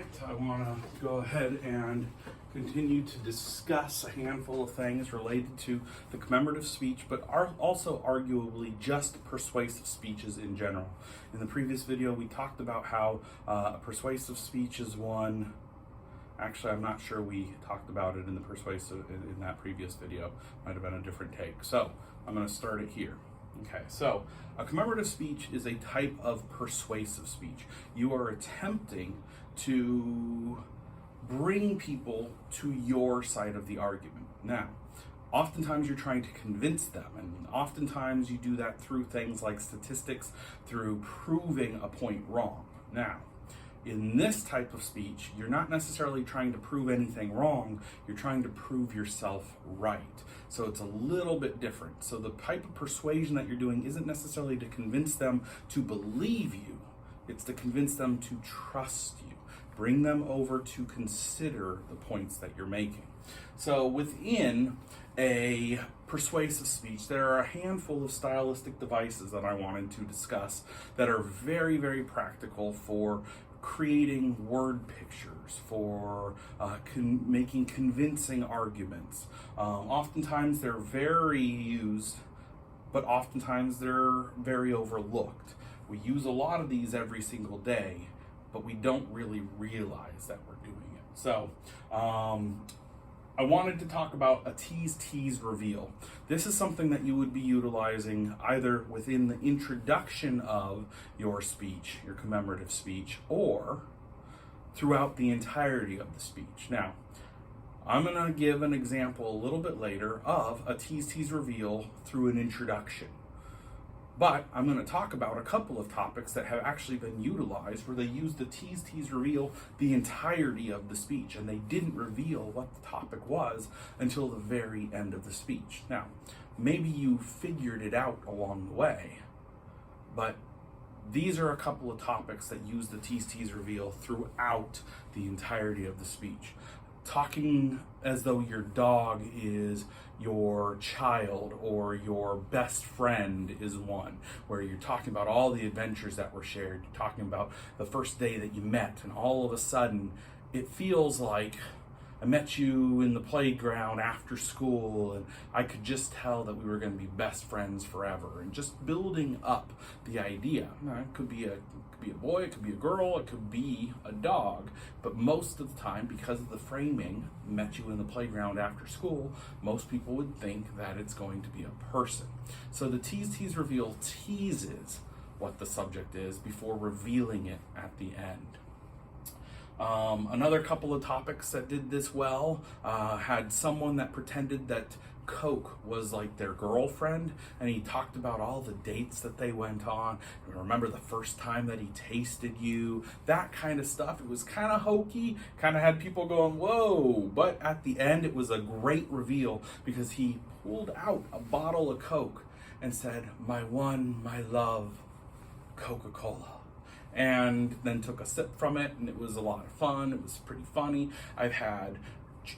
Alright, I want to go ahead and continue to discuss a handful of things related to the commemorative speech, but are also arguably just persuasive speeches in general. In the previous video, we talked about how persuasive speech is one. Actually, I'm not sure we talked about it in the persuasive in that previous video. Might have been a different take. So I'm going to start it here. Okay, so a commemorative speech is a type of persuasive speech. You are attempting to bring people to your side of the argument. Now, oftentimes you're trying to convince them, and oftentimes you do that through things like statistics, through proving a point wrong. Now, in this type of speech, you're not necessarily trying to prove anything wrong, you're trying to prove yourself right. So it's a little bit different. So the type of persuasion that you're doing isn't necessarily to convince them to believe you, it's to convince them to trust you. Bring them over to consider the points that you're making. So within a persuasive speech, there are a handful of stylistic devices that I wanted to discuss that are very, very practical for creating word pictures, for making convincing arguments. Oftentimes they're very used, but oftentimes they're very overlooked. We use a lot of these every single day, but we don't really realize that we're doing it. So I wanted to talk about a tease reveal. This is something that you would be utilizing either within the introduction of your speech, your commemorative speech, or throughout the entirety of the speech. Now, I'm going to give an example a little bit later of a tease reveal through an introduction. But I'm going to talk about a couple of topics that have actually been utilized where they used the tease reveal the entirety of the speech, and they didn't reveal what the topic was until the very end of the speech. Now, maybe you figured it out along the way, but these are a couple of topics that use the tease reveal throughout the entirety of the speech. Talking as though your dog is your child or your best friend is one, where you're talking about all the adventures that were shared. You're talking about the first day that you met, and all of a sudden it feels like I met you in the playground after school, and I could just tell that we were going to be best friends forever, and just building up the idea. Now, it could be a boy, it could be a girl, it could be a dog, but most of the time, because of the framing, met you in the playground after school, most people would think that it's going to be a person. So the tease reveal teases what the subject is before revealing it at the end. Another couple of topics that did this well had someone that pretended that Coke was like their girlfriend, and he talked about all the dates that they went on. And remember the first time that he tasted you, that kind of stuff. It was kind of hokey, kind of had people going, whoa, but at the end it was a great reveal because he pulled out a bottle of Coke and said, my one, my love, Coca-Cola. And then took a sip from it, and it was a lot of fun. It was pretty funny. I've had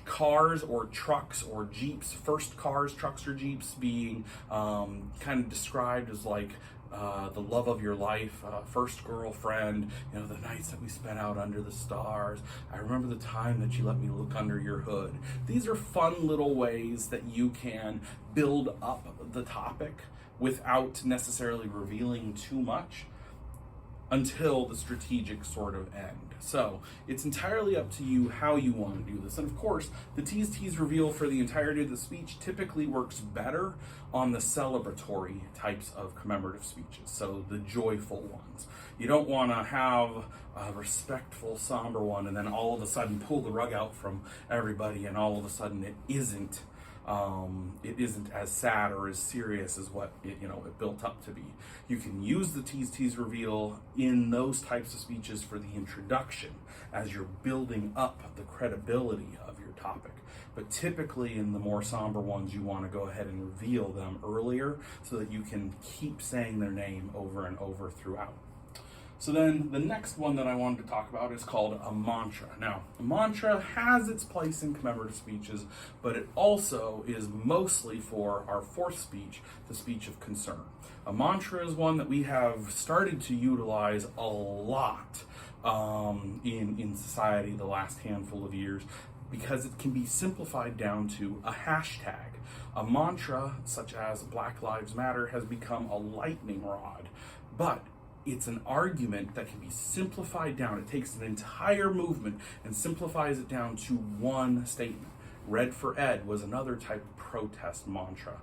cars or trucks or Jeeps, first cars, trucks, or Jeeps being kind of described as like the love of your life, first girlfriend, you know, the nights that we spent out under the stars. I remember the time that you let me look under your hood. These are fun little ways that you can build up the topic without necessarily revealing too much until the strategic sort of end. So it's entirely up to you how you want to do this. And of course, the tease reveal for the entirety of the speech typically works better on the celebratory types of commemorative speeches, so the joyful ones. You don't want to have a respectful, somber one and then all of a sudden pull the rug out from everybody, and all of a sudden it isn't as sad or as serious as what it built up to be. You can use the tease reveal in those types of speeches for the introduction as you're building up the credibility of your topic. But typically in the more somber ones, you want to go ahead and reveal them earlier so that you can keep saying their name over and over throughout. So then the next one that I wanted to talk about is called a mantra. Now, a mantra has its place in commemorative speeches, but it also is mostly for our fourth speech, the speech of concern. A mantra is one that we have started to utilize a lot in society the last handful of years, because it can be simplified down to a hashtag. A mantra such as Black Lives Matter has become a lightning rod, but it's an argument that can be simplified down. It takes an entire movement and simplifies it down to one statement. Red for Ed was another type of protest mantra.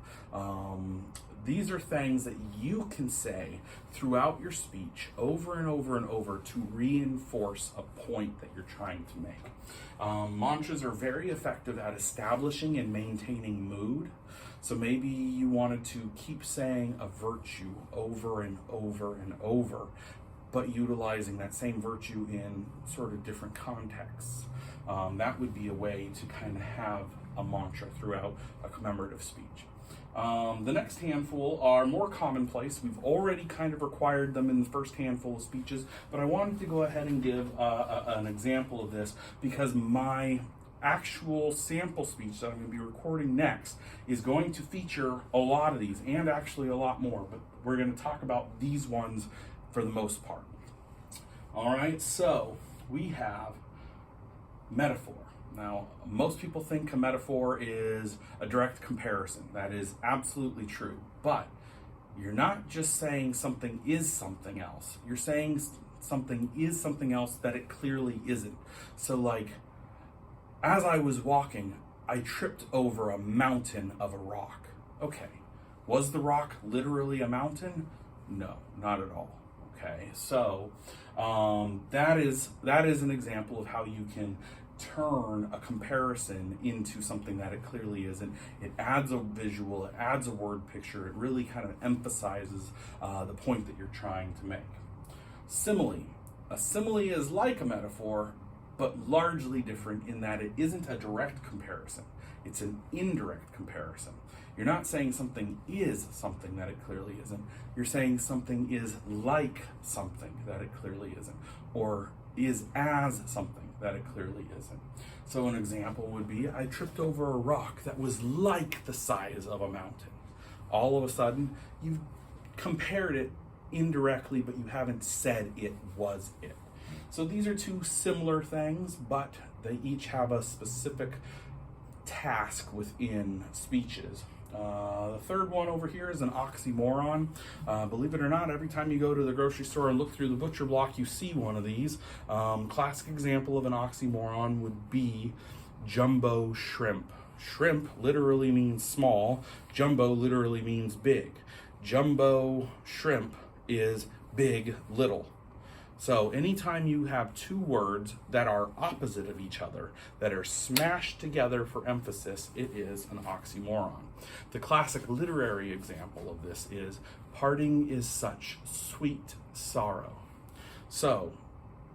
These are things that you can say throughout your speech over and over and over to reinforce a point that you're trying to make. Mantras are very effective at establishing and maintaining mood. So maybe you wanted to keep saying a virtue over and over and over, but utilizing that same virtue in sort of different contexts. That would be a way to kind of have a mantra throughout a commemorative speech. The next handful are more commonplace. We've already kind of required them in the first handful of speeches, but I wanted to go ahead and give an example of this because my actual sample speech that I'm going to be recording next is going to feature a lot of these, and actually a lot more, but we're going to talk about these ones for the most part. All right, so we have metaphor. Now, most people think a metaphor is a direct comparison. That is absolutely true, but you're not just saying something is something else. You're saying something is something else that it clearly isn't. So like, as I was walking, I tripped over a mountain of a rock. Okay, was the rock literally a mountain? No, not at all. Okay, so that is an example of how you can turn a comparison into something that it clearly isn't. It adds a visual, it adds a word picture, it really kind of emphasizes the point that you're trying to make. Simile. A simile is like a metaphor, but largely different in that it isn't a direct comparison. It's an indirect comparison. You're not saying something is something that it clearly isn't. You're saying something is like something that it clearly isn't, or is as something that it clearly isn't. So an example would be, I tripped over a rock that was like the size of a mountain. All of a sudden, you've compared it indirectly, but you haven't said it was it. So these are two similar things, but they each have a specific task within speeches. The third one over here is an oxymoron. Believe it or not, every time you go to the grocery store and look through the butcher block, you see one of these. Classic example of an oxymoron would be jumbo shrimp. Shrimp literally means small. Jumbo literally means big. Jumbo shrimp is big, little. So anytime you have two words that are opposite of each other, that are smashed together for emphasis, it is an oxymoron. The classic literary example of this is, parting is such sweet sorrow. So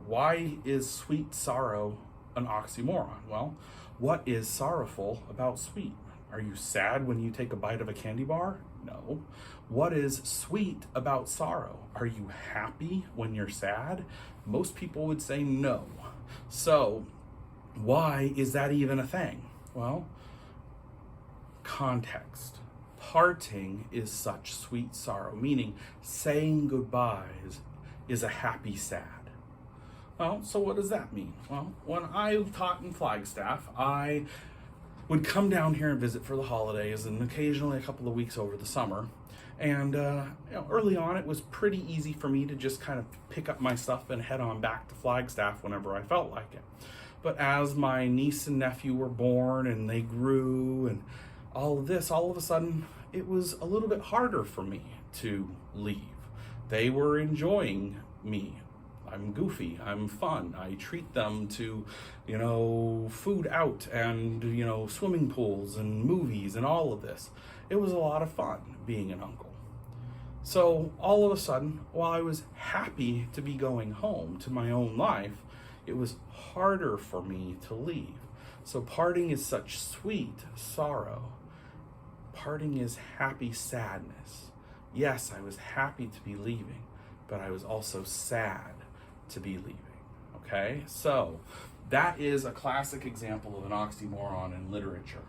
why is sweet sorrow an oxymoron? Well, what is sorrowful about sweet? Are you sad when you take a bite of a candy bar? No. What is sweet about sorrow? Are you happy when you're sad? Most people would say no. So why is that even a thing? Well, context. Parting is such sweet sorrow, meaning saying goodbyes is a happy sad. Well, so what does that mean? Well, when I taught in Flagstaff, I would come down here and visit for the holidays and occasionally a couple of weeks over the summer. And early on, it was pretty easy for me to just kind of pick up my stuff and head on back to Flagstaff whenever I felt like it. But as my niece and nephew were born and they grew and all of this, all of a sudden, it was a little bit harder for me to leave. They were enjoying me. I'm goofy, I'm fun. I treat them to, food out and, swimming pools and movies and all of this. It was a lot of fun being an uncle. So all of a sudden, while I was happy to be going home to my own life, it was harder for me to leave. So parting is such sweet sorrow. Parting is happy sadness. Yes, I was happy to be leaving, but I was also sad to be leaving. Okay, so that is a classic example of an oxymoron in literature.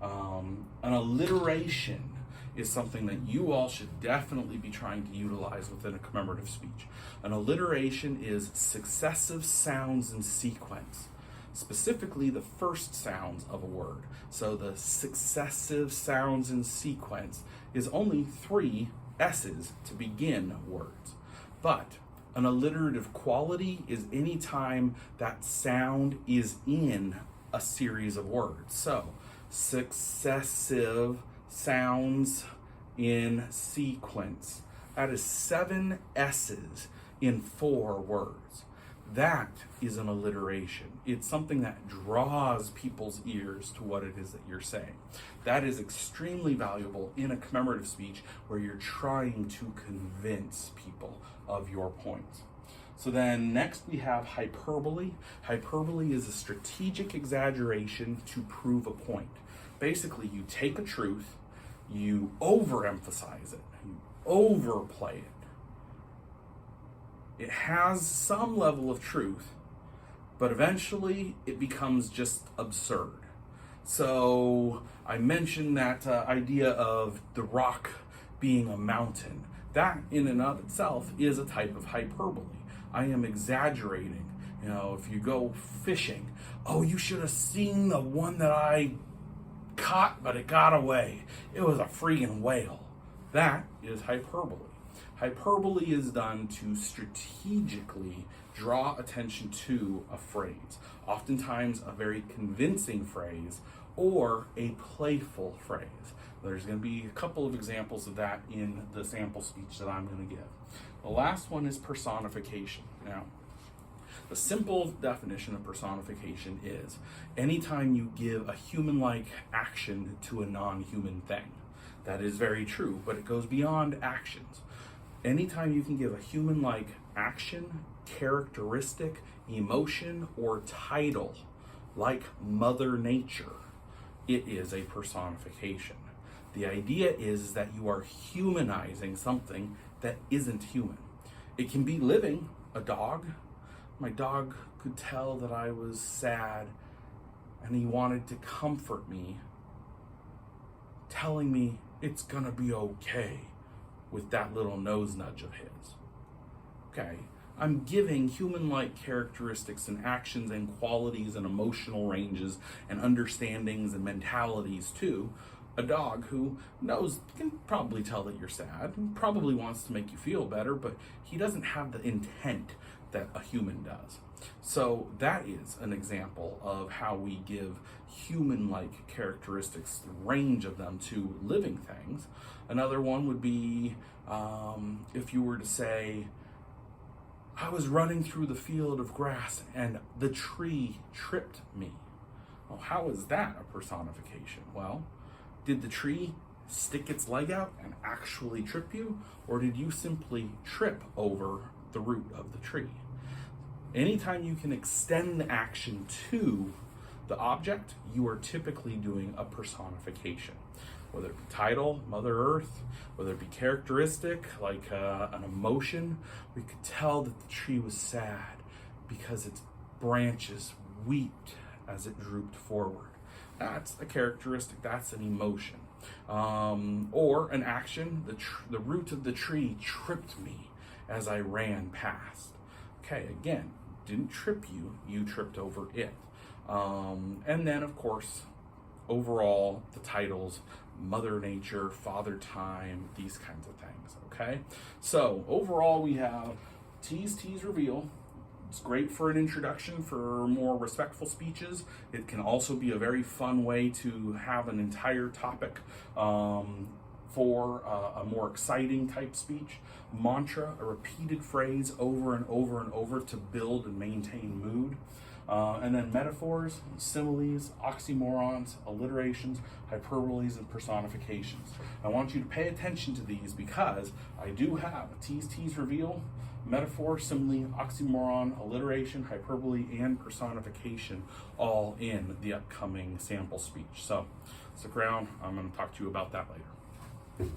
An alliteration is something that you all should definitely be trying to utilize within a commemorative speech. An alliteration is successive sounds in sequence, specifically the first sounds of a word. So the successive sounds in sequence is only 3 S's to begin words. But an alliterative quality is any time that sound is in a series of words. So successive sounds in sequence. That is 7 S's in 4 words. That is an alliteration. It's something that draws people's ears to what it is that you're saying. That is extremely valuable in a commemorative speech where you're trying to convince people of your points. So then next we have hyperbole. Hyperbole is a strategic exaggeration to prove a point. Basically, you take a truth, you overemphasize it, you overplay it. It has some level of truth, but eventually it becomes just absurd. So I mentioned that idea of the rock being a mountain. That in and of itself is a type of hyperbole. I am exaggerating. You know, if you go fishing, oh, you should have seen the one that I caught, but it got away. It was a freaking whale. That is hyperbole. Hyperbole is done to strategically draw attention to a phrase, oftentimes a very convincing phrase or a playful phrase. There's going to be a couple of examples of that in the sample speech that I'm going to give. The last one is personification. Now, the simple definition of personification is anytime you give a human-like action to a non-human thing. That is very true, but it goes beyond actions. Anytime you can give a human-like action, characteristic, emotion, or title, like Mother Nature, it is a personification. The idea is that you are humanizing something that isn't human. It can be living, a dog. My dog could tell that I was sad and he wanted to comfort me, telling me it's gonna be okay with that little nose nudge of his. Okay, I'm giving human-like characteristics and actions and qualities and emotional ranges and understandings and mentalities to a dog who can probably tell that you're sad and probably wants to make you feel better, but he doesn't have the intent that a human does. So that is an example of how we give human-like characteristics, the range of them, to living things. Another one would be if you were to say, I was running through the field of grass and the tree tripped me. Well, how is that a personification? Well, did the tree stick its leg out and actually trip you, or did you simply trip over the root of the tree? Anytime you can extend the action to the object, you are typically doing a personification. Whether it be title, Mother Earth, whether it be characteristic, like an emotion, we could tell that the tree was sad because its branches wept as it drooped forward. That's a characteristic, that's an emotion. Or an action, the root of the tree tripped me as I ran past. Okay, again, didn't trip you, you tripped over it. And then, of course, overall, the titles, Mother Nature, Father Time, these kinds of things, okay? So, overall, we have tease, reveal. It's great for an introduction for more respectful speeches. It can also be a very fun way to have an entire topic for a more exciting type speech. Mantra, a repeated phrase over and over and over to build and maintain mood. And then metaphors, similes, oxymorons, alliterations, hyperboles, and personifications. I want you to pay attention to these because I do have a tease, reveal, metaphor, simile, oxymoron, alliteration, hyperbole, and personification all in the upcoming sample speech. So stick around, I'm going to talk to you about that later.